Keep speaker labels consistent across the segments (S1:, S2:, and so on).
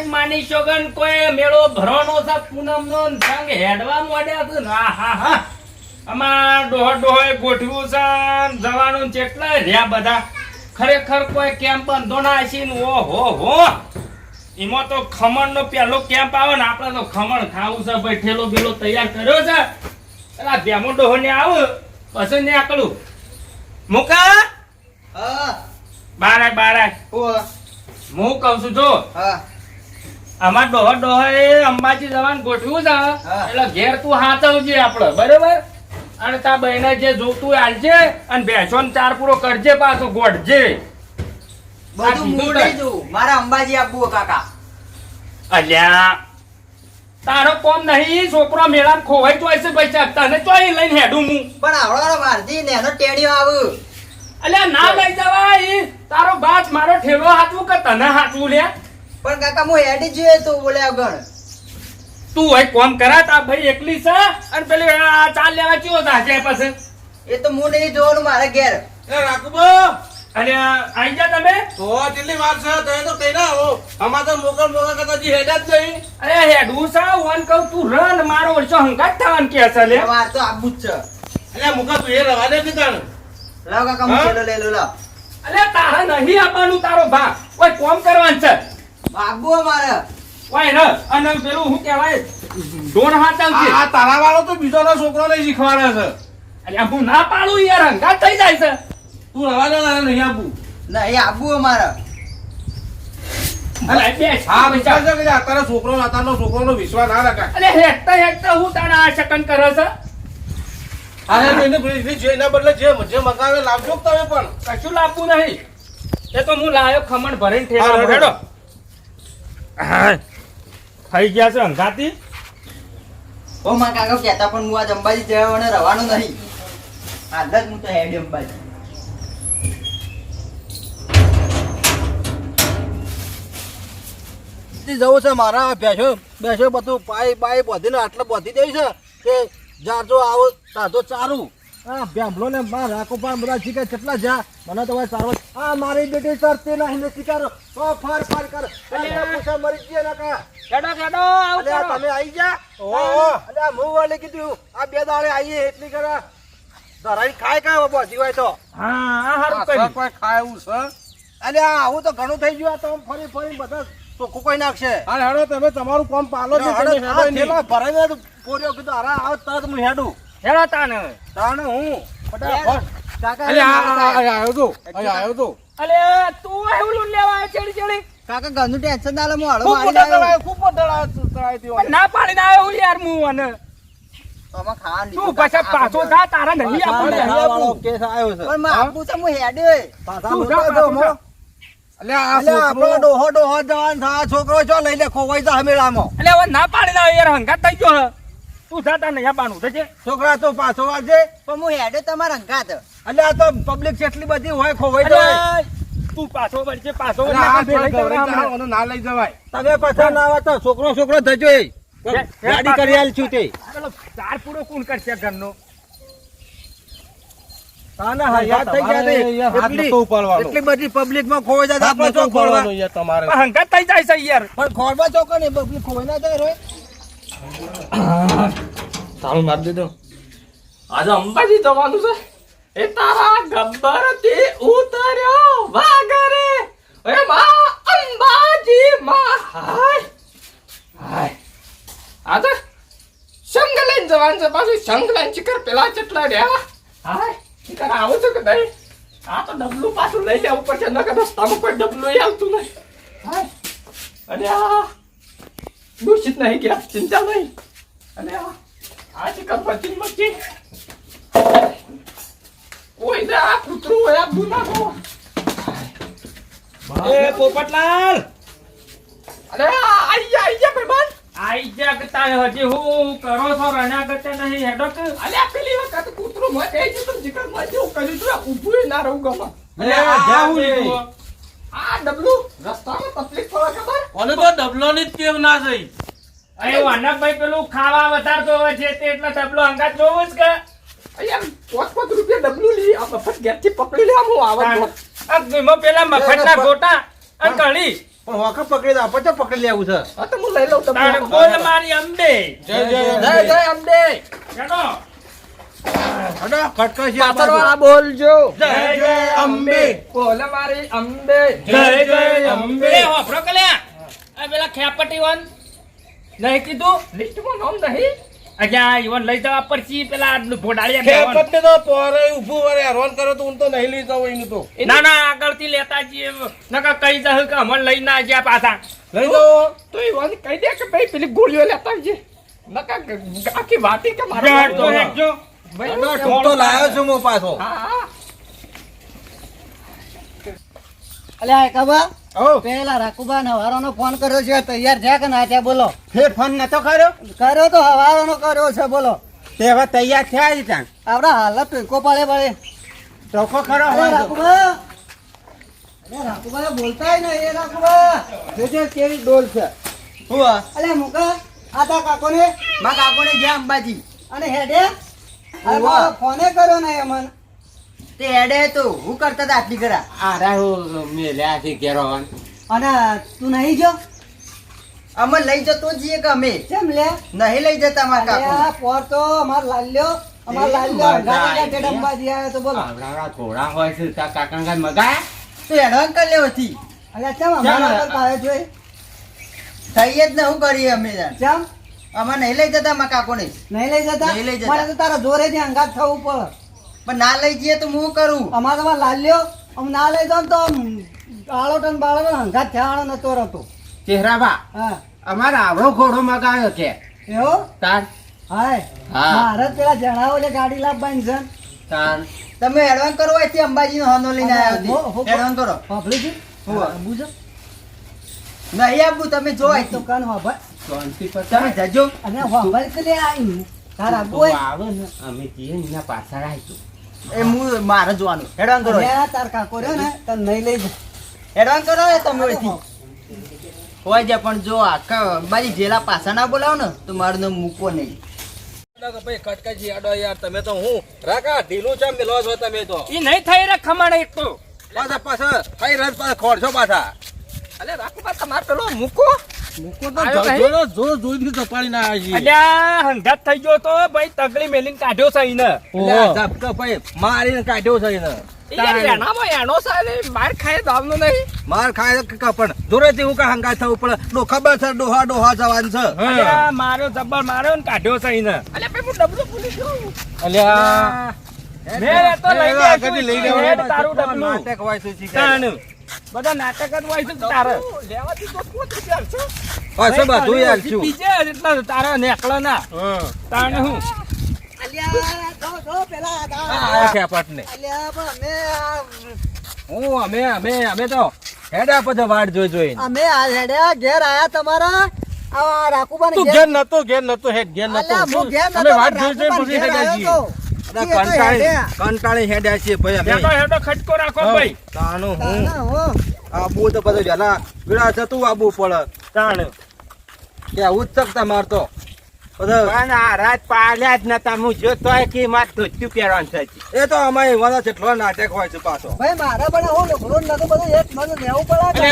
S1: મારી માની છોકન કોઈ મેળો ભરવાનો છે પૂનમનો સંગ હેડવા મોડ્યા છે હા હા હા અમાર ડોહે ગોઠવ્યું છે જવાનું કેટલા રહ્યા બધા ખરેખર કોઈ કેમ્પ બંધો ના છે ને ઓહો એમાં તો ખમણ નો પહેલો કેમ્પ આવે ને આપણે તો ખમણ ખાવું છે ભાઈ ઠેલો બેલો તૈયાર કર્યો છે પેલા ભેમો ડોહો ને આવ પછી ને આકલું મુકા બારાય હું કઉ છું જો અમાર ડોહે અંબાજી જવાનું ગોઠવ્યું છે એટલે ઘેર તું હાચવજે આપડે બરોબર અને તા બહેને જે જોતું આલજે અને ભેંસો ને ચાર પૂરો કરજે પાછો ગોઠજે
S2: બધું હું લઈ જઉં મારા અંબાજી આપવું કાકા
S1: અલ્યા તારો કોમ નહીં છોકરો મેળા ખોવાઈ તો હશે પૈસા તને ચોઈ લઈને હેડું હું
S2: પણ આવડો મારજી ને એનો ટેડિયો આવું
S1: અલ્યા ના લઈ જવાય તારો બાપ મારો ઠેલો હાચવું કે તને હાચવું લે
S2: પણ કાકા હું હેડી જોઈએ તો બોલે આગળ
S1: તું હોય કોમ કરા તા ભાઈ એકલી છે અને પેલી ચાલ લેવા ચિયો થાશે પછી
S2: એ તો હું નહીં જોવાનું મારે ઘેર
S3: એ રાખબો
S1: અને આઈ જા તમે
S3: તો કેટલી વાર છે તો એ તો કઈ ના હો અમાર તો મોકલ કરતા જી હેડા જ નહીં
S1: અરે હેડું સા વન કહું તું રન મારો વર્ષો હંગાત થવાનું કે છે લે
S2: વાર તો આબુ જ છે
S3: એટલે મુકા તું એ રવા દે દીધાણ
S2: લાવ કાકા હું છેલ્લો લઈ લો લાવ
S1: અલે તારે નહીં આપવાનું તારો ભા કોઈ કોમ કરવાનું છે
S2: આબુ મારે
S1: કોઈ ન અને પેલું હું કહેવાય ડોન હાચલ છે
S3: આ તારા વાળો તો બીજો નો છોકરો ને શીખવાડે છે
S1: અરે હું ના પાડું યાર હંગાત થઈ જાય છે
S3: તું રવા દે ના નહીં આપું
S2: નહીં આબુ મારે
S1: અલે બેસ
S3: હા વિચાર છે કે તારા છોકરો નાતાનો છોકરોનો વિશ્વાસ ના રખાય
S1: અલે હેકતા હું તારા આ શકન કરે છે
S3: અરે એને જે એના બદલે જે મગાવે લાવજો તમે પણ
S1: કશું લાવવું નહીં એ તો હું લાયો ખમણ ભરીને ઠેલો હેડો થઈ ગયા છે હંગાતી
S2: ઓ મારા કાકા કહેતા પણ હું આજ અંબાજી જવાનો રવાનો નહીં આજ જ હું તો હેડી અંબાજી
S3: જવું છે મારા બેસો બધું પાઈ બાઈ બધીને આટલે બધી દઈ છે કે જાજો આવો તાજો ચારું હા બેંબલો ને માર રાખો પણ બધા શીખે કેટલા જા મને તો ચારવા હા મારી બેટી ચરતી નહીં શીખારો તો ફાર કર પૂછા મરી ગયા ના કા
S1: હેડો આવ
S3: અલ્યા તમે આવી જા ઓહો અલ્યા હું વાલે કીધું આ બે દાડે આવીએ એટલી કરા ધરાઈ ખાય કા બધી હોય તો
S1: હા આ હારું કરી
S3: કોઈ ખાય એવું છે અલ્યા આવું તો ઘણું થઈ ગયું તો ફરી બધા ચોખ્ખું કોઈ નાખશે અરે હેડો તમે તમારું કામ પાલો છે ભરાઈ પોર્યો કીધું અરે આવ તરત હું હેડું
S1: હેડો તાને
S3: હું
S2: કાકા
S3: આવ્યો તો
S1: અલે તું એવું લેવા ચડી
S2: કાકા ઘરનું ટેન્શન ના લે હું હળો
S3: ખૂબ
S2: મારી આવ્યો
S3: ખૂબ તળાવ
S1: ના પાડીને આવ્યો યાર હું અને
S2: આમાં ખાવાનું
S1: તું પછી પાછો થા તારા નહીં આપું
S3: કેસ આવ્યો છે
S2: પણ માં આપું છે હું હેડે
S1: તું જા પાછો.
S3: આપણો ડોહો જવાન થા છોકરો છો લઈ લે ખોવાઈ જા મેળામાં
S1: અલે હવે ના પાડીને આવ્યો યાર હંગાત થઈ ગયો હે. તું જા તાર નહીં આપવાનું થશે
S3: છોકરા તો પાછો વાજે
S2: પણ હું હેડે તમારા અંગાત
S3: એટલે આ તો પબ્લિક કેટલી બધી હોય ખોવાઈ જાય
S1: અલે તું પાછો વળજે પાછો
S3: એટલે આ
S1: વળજે.
S3: ગભરાઈ જવાનું ના લઈ જવાય તમે પાછા ના આવા તો છોકરો થજો ગાડી કરી આલ છું તે
S1: પેલો ચાર પૂરો કોણ કરશે ઘરનો
S3: એટલી બધી પબ્લિક માં ખોવાઈ જાય આપણે ચોક
S1: પણ હંગાત થઈ જાય છે યાર
S3: પણ ખોરવા ચોક ને પબ્લિક ખોવાઈ ના જાય રોય
S1: તારું મારી દીધો આજે અંબાજી જવાનું છે એ તારા ગબ્બર થી ઉતર્યો વાગરે એ માં અંબાજી માં હાય હાય આજે સંગ લઈને જવાનું છે પાછું સંગ લઈને ચિકર પેલા ચટલા રહ્યા હાય ચિકર આવો છો કે નહીં આ તો ડબલું પાછું લઈ લેવું પડશે નકર રસ્તામાં કોઈ ડબલું આવતું નહીં હાય અને આ દૂષિત નહીં ગયા ચિંતા નહીં અને આ ચિકન પછી મચી કોઈ ને આ કૂતરું હોય આ બુનાગો એ પોપટલાલ અરે આઈ જા ભાઈબંધ આઈ જા કે તારે હજી હું કરો છો રણા કરતે નહીં હેડો કે અલે પેલી વખત કૂતરું મોય એ જે તું ચિકન માં જેવું કર્યું તું ઊભું ના રહું ગમાં
S3: અરે આ જાવું લીધું
S1: આ ડબલું રસ્તામાં તકલીફ પડે ખબર
S3: ઓને તો ડબલો ની ટેવ ના થઈ
S1: અરે વાનકભાઈ પેલું ખાવા વધારતો હોય છે તે એટલે ડબલો અંગાત જોવું જ કે યાર 5 રૂપિયા ડબલું લી આ મફત ઘેરથી પકડી લે હું આવત આ પેલા મફતના ગોટા અને કઢી
S3: પણ હોકે પકડી દો પછી પકડી લેવું છે
S1: હા તો હું લઈ લઉં
S4: તારે
S1: તમને
S4: બોલ મારી અંબે
S3: જય જય
S1: જય જય અંબે
S4: હેડો
S3: હડો કટકશી
S1: પાછળવાળા બોલજો
S4: જય જય અંબે
S1: બોલે મારી અંબે
S4: જય જય અંબે એ હોફરો કલ્યા આ પેલા ખેપટી વન નહીં કીધું
S1: લિસ્ટમાં નામ નહીં
S4: અજા ઈવન લઈ જવા પરથી પેલા ભોડાળિયા
S3: ખેપટ તો પોરે ઊભું વરે હેરાન કરે તો હું તો નહીં લઈ જાઉં એનું તો
S4: ના ના આગળથી લેતા જઈએ નકા કઈ જાવ કે અમન લઈ ના ગયા પાછા
S3: લઈ જાઓ
S1: તો એ વાત કહી દે કે ભાઈ પેલી ગોળીઓ લેતા આવજે નકા આખી વાટી કે મારો
S4: હેડજો હેડજો
S3: હડો ઠૂંઠો લાવ્યો છું હું પાછો
S1: હા હા
S2: અલ્યા કાબા
S3: ઓ
S2: પેલા રાખુબા હવારોનો ફોન કર્યો છે તૈયાર છે કે ના ત્યાં બોલો
S3: ફેર ફોન નતો કર્યો
S2: કર્યો તો હવારોનો કર્યો છે બોલો
S3: તે હવે તૈયાર થયા જ ત્યાં
S2: આપડા હાલત ટૂંકો પાડે પડે
S3: ચોખ્ખો ખરો
S2: અરે રાખુબા બોલતાય ને એ રાખુબા જોજો કેવી ડોલ છે અલે મુકા આતા કાકોને માં કાકોને ગયા અંબાજી અને હેડે અરે ફોને કર્યો ને અમન તે હેડે તો હું કરતા હતા આટલી કરા
S3: મેલ્યા છે ઘેરવાન
S2: અને તું નહીં જો અમે લઈ જતો જીએ કે અમે કેમ લે નહીં લઈ જતા માર કાકો પોર તો અમાર લાલ્યો ગાડી અંબાજી આવ્યો તો બોલો
S3: આવડા થોડા હોય છે તા કાકા મગા
S2: તો એડવાન્સ કરી લેવતી અલ્યા ચમ અમારા પર પાયો જોઈ થઈ જ ને હું કરીએ અમે ચમ અમે નહીં લઈ જતા માર કાકોને નહીં લઈ જતા મારે તો તારા જોરે થી અંગાત થવું પડે પણ ના લઈ જઈએ તો હું કરું અમારે તો લાલ્યો આમ ના લઈ જાવ તો આળો ટન બાળો અંગાત થયાણો નતો રહેતો
S3: ચહેરાબા
S2: હા
S3: અમારા આવડો ઘોડો મગાયો છે
S2: એવો
S3: તાર
S2: હાય
S3: હા.
S2: મારે પેલા જણાવો એટલે ગાડી લાવવાની છે
S3: તાર
S2: તમે એડવાન્સ કરો અહીંથી અંબાજીનો હોનો લઈને આવ્યો એડવાન્સ કરો પાપલીજી
S3: હોવે.
S2: બુજો નહીં આપું તમે જો અહીં તો કાન હોભા
S3: શાંતિ પર
S2: તમે જજો અને હોભા કે લે આઈ તાર આપો
S3: આવે ને અમે જઈએ ને એના પાછળ આવીશું
S2: એ હું મારે જોવાનું એડવાન્સ કરો તાર કાકો રહ્યો ને તને નહીં લઈ જા એડવાન્સ કરો ને તમે અહીંથી હોય છે પણ જો આખા અંબાજી જેલા પાછા ના બોલાવો ને તો મારું નામ મૂકો નહીં
S3: ભાઈ કટકાજી આડો યાર તમે તો હું રાકા ઢીલું છે મેલો છો તમે તો
S4: ઈ નહીં થઈ રે ખમાણ એક તો
S3: પાછા કઈ રસ પાછા ખોડશો પાછા
S1: અલે રાખુબા તમાર પેલો મૂકો
S3: મૂકો
S4: આવ્યો ભાઈ?
S3: જો જોઈ તપાડી ના આવી
S4: અલ્યા હંગાત થઈ ગયો તો ભાઈ તગડી મેલીને કાઢ્યો છે ઈને
S3: ભાઈ મારીને કાઢ્યો છે એને
S1: એનામાં એનો સારે માર ખાય દાવનો નહીં
S3: માર ખાય કે પણ દૂરેથી હું કા હંગાત થવું પડે નો ખબર છે ડોહા ડોહા જવાન છે
S4: અલ્યા મારો જબ્બર માર્યો ને કાઢ્યો છે ઈને
S1: અલે ભાઈ હું ડબલું ભૂલી ગયો
S3: અલ્યા
S4: મેં તો લઈ ગયા છું.
S3: લઈ લેવા
S4: હેડ તારું ડબલું.
S3: નાટક હોય છે
S4: તાણ. બધા નાટક જ હોય છે તારે
S1: લેવાથી તો પોતે ચાલ છે
S3: હોય છે બધું યાર છું
S4: બીજે એટલા તારા નેકળો ના તાણે હું
S2: અલ્યા જો પેલા
S3: આ ખેપટને
S2: અલ્યા પણ
S3: અમે તો હેડા પછી વાડ જોઈ
S2: અમે આ હેડ્યા ઘેર આયા તમારા આ રાખુબાને
S3: તું ઘેર નતો હેડ ઘેર નતો
S2: અલ્યા હું ઘેર નતો
S3: અમે વાટ જોઈ
S2: રાખુબાને
S3: પછી
S2: ઘેર
S3: હેડ્યા
S2: આવ્યો
S3: છીએ
S2: તો.
S3: કંટાળી હેડ્યા છીએ ભાઈ અમે
S4: હેડો હેડો ખટકો રાખો ભાઈ
S3: તાનું હું
S2: તાના હો.
S3: આબુ તો પછી વેલા વિડા જતું આબુ પડે
S4: તાણ
S3: કે ઉત્સકતા મારતો પછી
S5: પણ આ રાત પાલ્યા જ નતા હું જોતોય કે માર ધોત્યું પહેરવાનું છે
S3: એ તો અમારે વાળા જેટલો નાટક હોય છે પાછો
S2: ભાઈ મારા પણ હું લુગડો નતો બધું એક મને લેવું પડે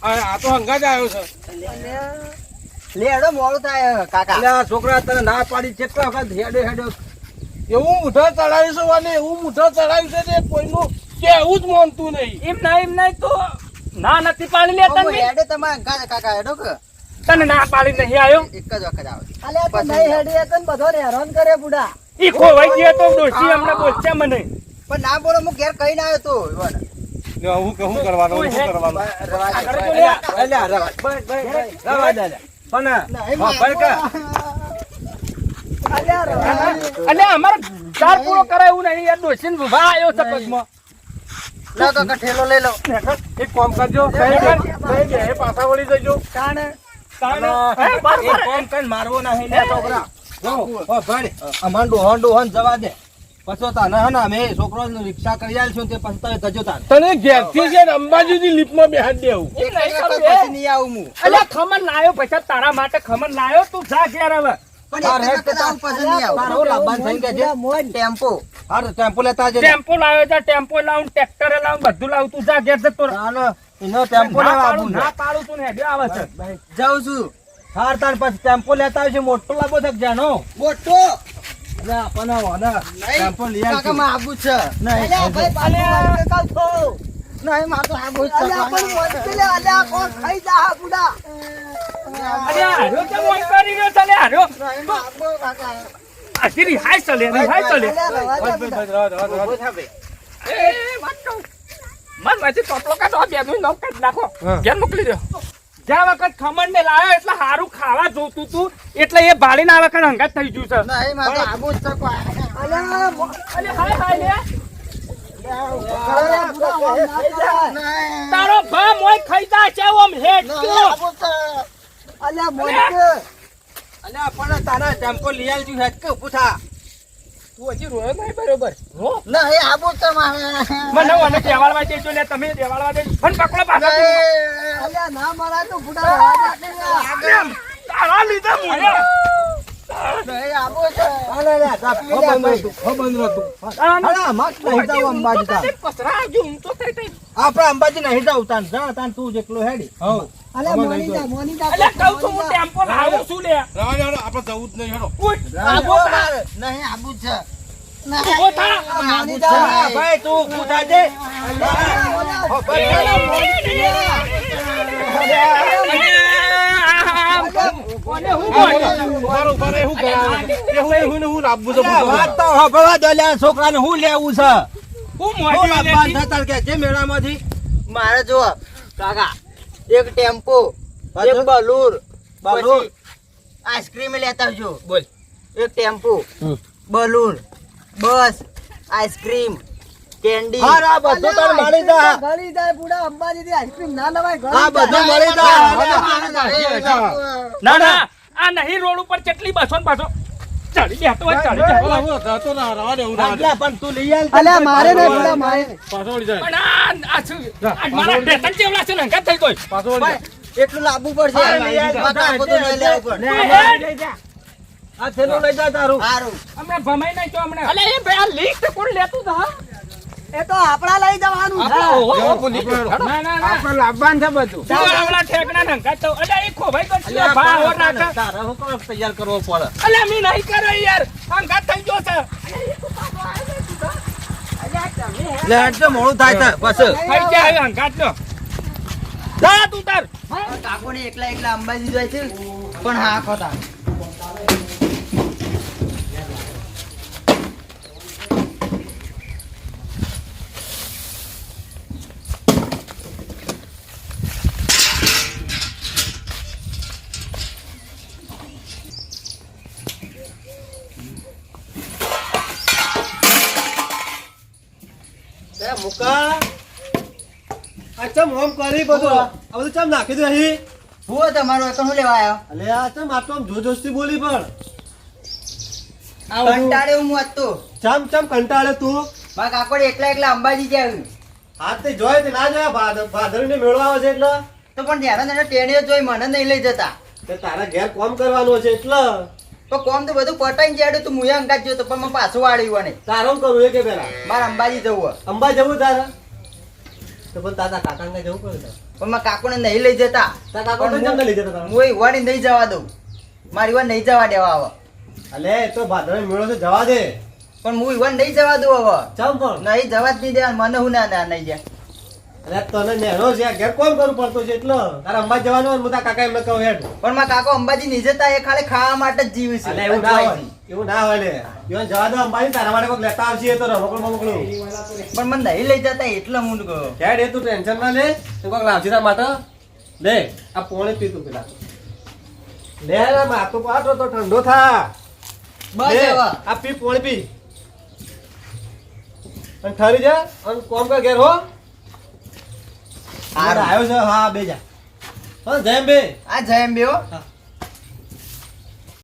S3: આ તો હંગા જ આવ્યો છે
S2: લેડો મોડું થાય કાકા
S3: એટલે આ છોકરા તને ના પાડી કેટલા વખત હેડો એવું મુઠા ચડાવીશું અને એવું મુઠા ચડાવ્યું છે કે કોઈનું કેવું જ માનતું નહીં
S4: એમ નહીં તો ના નથી પાડી લેતા ને
S2: હેડે તમારે કાકા હેડો કે
S4: તને ના પાડી નહીં આવ્યો
S2: એક જ વખત આવે અલે તો નહીં હેડી એક ને બધો હેરાન કરે બુડા
S4: ઈ ખોવાઈ ગયો તો ડોશી હમણાં બોલશે મને
S2: પણ ના બોલો હું ઘેર કઈ ના આવ્યો તો
S3: હું કરવાનું
S4: હું કરવાનું? અને અમારે ચાર પૂરો કરાય એવું નહીં યાર ડોશી ને ઉભા આવ્યો છે પગમાં
S2: ના કાકા ઠેલો લઈ લો
S3: એક કામ કરજો પાછા વળી જજો
S4: તાણે
S3: એક કામ કરીને મારવો નહીં લે છોકરા જો ઓ ભાઈ અમાર ડોહન જવા દે પછી તાને હે ને અમે છોકરો રિક્ષા કરી આલશું તે પછી તમે જજો તાને
S5: તને ઘેરથી છે ને અંબાજીની લીપમાં બેહાડ દેવું
S4: એમ નહીં કરું
S2: પછી
S4: એ.
S2: નહીં આવું હું
S4: અલ્યા ખમણ લાયો પૈસા તારા માટે ખમણ લાયો તું જા ઘેર હવે
S2: પણ
S3: તાર
S2: એક
S3: હેડ
S2: વખત આવું પસંદ નહીં આવું.
S3: તારો લાભવાન થઈ ગયા છે
S2: ટેમ્પો
S3: હા તો ટેમ્પો લેતા આવજે
S4: ટેમ્પો લાવ્યો છે, ટેમ્પો લાવું, ટ્રેક્ટરે લાવું, બધું લાવું. તું જા ઘેર જતો રહે.
S3: ચાલો એનો ટેમ્પો
S4: ના
S3: લેવા
S4: પાડું,
S3: આવું
S4: ના પાડું તું ને હેડ્યો આવે છે.
S2: જાઉં છું
S3: હાર તાર પછી ટેમ્પો લેતા આવશે મોટો લાગો છે જાનો
S2: મોટો
S3: અરે આપણને વાના ટેમ્પો લઈ
S2: કાકા
S3: આવશું
S2: માં આબુ છે
S3: નહીં
S2: નહીં મારે તો આબુ જ છે
S4: અરે હાર્યો કેમ ઓમ કરી રહ્યો છે? લે હાર્યો. આથી રિહાઈ ચાલે, રિહાઈ ચાલે. એ વાત કહું. મન માંથી ટોપલો કાઢો, આ બેનું નવ કાઢી નાખો. ઘેર મોકલી દો. જ્યાં વખત ખમણ ને લાવ્યો એટલે સારું ખાવા જોતું તું એટલે એ ભાડીને આ વખત હંગાત થઈ ગયું છે.
S2: નહીં મારે તો આબુ જ છે
S4: અલે હાય હાય લે. તારો ભા મોય ખાઈ જાય છે ઓમ હેડ ગયો.
S3: અલ્યા પણ તારા ટેમ્પો લઈ આવજો હેડ કે ઊભું થા
S4: તું હજી રોયો નહીં બરોબર. રો.
S2: નહીં આબુ જ છે મારે
S4: મને મને દેવાળવા દેજો લે, તમે દેવાળવા દેજો. પણ પકડો પાછો. તારા લીધે મોયા.
S2: નહીં આબુ છે
S3: અરે રે તા બંધ રહો અરે મત નહીં જાવ અંબાજી તા
S4: પસરા જો હું તો થઈ થઈ.
S3: આપણે અંબાજી નહીં જાવ તાન જા તાન તું જેટલો હેડી હવ
S4: અલે કહું છું હું ટેમ્પો લાવું છું લે. ઉઠ.
S2: આબુ મારે નહીં આબુ છે
S4: ઊભો થા.
S2: આબુ છે
S3: હા ભાઈ તું પૂછા દે
S4: કોને હું બોલ?
S3: વાત તો હભળવા દો લ્યા છોકરાને હું લેવું છે
S4: હું
S3: હું
S4: મોઢું
S3: લાવવાનું
S4: લેતી.
S3: થતા કે જે મેળામાંથી
S2: મારે જો કાકા એક ટેમ્પો એક
S3: પાછું?
S2: બલૂર
S3: બલૂર?
S2: પછી આઈસ્ક્રીમ લેતા આવજો
S4: બોલ.
S2: એક ટેમ્પો બલૂન બસ આઈસ્ક્રીમ કેન્ડી
S3: હા આ બધું તને મળી જા આ બધું મળી જા
S4: ના ના આ નહીં રોડ ઉપર કેટલી બસો ને પાછો ચડી બેઠો હોય ચડી બેઠો હોય.
S3: રાજલા પણ તું લઈ આલ
S4: પણ આ શું? આ મારા ટેશન જેવડા છે ને હંગાત થઈ ગઈ.
S2: એટલું લાવવું પડશે
S3: હા, લઈ આવ.
S2: બાકી આ બધું નહીં લેવું પડે.
S3: આ થેલો લઈ જા તારું
S2: સારું
S4: અમે ભમાઈ નહીં તો હમણાં. અલે એ બે આ લીક તો કોણ લેતું તા?
S2: એ તો આપણા લઈ જવાનું
S4: ના ના ના
S5: આપણે લાવવાનું છે બધું
S4: તું હમણાં ઠેકણા ને હંગાત તો અલે એ ખોભાઈ તો છે ભાવ નાખે.
S3: તારે હું કોણ તૈયાર કરવો પડે
S4: અલે મી નહીં કરે યાર હંગાત થઈ ગયો છે.
S3: લે હેડ તો મોડું થાય છે બસ
S4: થઈ જાય હંગાત નો. જા તું તાર.
S2: કાકોને એકલા એકલા અંબાજી જાય છે પણ હા ખોટા
S3: મુકા આ ચમ હોમ કરી બધું આ બધું ચમ નાખી દે અહીં
S2: હું તમારો એકણ લેવા આવ્યો
S3: અલે આ ચમ આટલો આમ જોજોસ્તી બોલી પણ
S2: કંટાળે હું હતો
S3: ચમ ચમ કંટાળે તું
S2: મારા કાકોને એકલા એકલા અંબાજી જાય
S3: હાથ તે જોય તે ના જોયા ભાદરને મેળવા આવે છે એટલે
S2: તો પણ ત્યારે તેને ટેણીઓ જોઈ મને નહીં લઈ જતા
S3: તે તારા ઘેર કોમ કરવાનું છે એટલે
S2: તો કોમ તો બધું પટાઈને જાય તો મુયા અંગાત જોતો પણ મને પાછું વાળ્યું ને
S3: તારું કરવું એ કે પેલા
S2: મારે અંબાજી જવું
S3: અંબા જવું તારા તો પણ તારા કાકાને જવું પડે તારે.
S2: પણ મારા કાકોને નહીં લઈ જતા
S3: તારા કાકા તો ચમ લઈ જતા તારા
S2: હું ઈવાની નહીં જવા દઉં મારી ઈવાન નહીં જવા દેવા હવે
S3: અલે એ તો ભાદરને મેળો છે જવા દે
S2: પણ હું ઈવાન નહીં જવા દઉં હવે
S3: ચમ પણ
S2: નહીં જવા જ નહીં દેવા મને હું ના નહીં જાય
S3: અરે તને નેહરો છે આ ઘેર કોમ કરવું પડતું છે એટલે તારે અંબા જવાનું હોય ને હું તારા કાકા એમને કહું હેડ
S2: પણ મારા કાકો અંબાજી નહીં જતા એ ખાલી ખાવા માટે જ જીવે છે
S3: અલે એવું ના હોય એવું ના હોય લે ઈવન જવા દો અંબાજી તારા માટે કોઈક લેતા આવશે તો રમકડું બમકડું
S2: પણ મને નહીં લઈ જતા એટલે હું કહું
S3: હેડ એ તું ટેન્શન ના લે તું કોઈક લાવશે તારા માટે લે આ પોણે પી તું પેલા લે રે માથું પાટો તો ઠંડો થા
S2: બસ
S3: લે,
S2: હવે
S3: આ પી પોણે પી અને ઠરી જા અને કોમ કર ઘેર હો
S2: હારું.
S3: આવ્યો છે હા બે જા હા જય બે
S2: આ જય એમ બેહો
S3: હા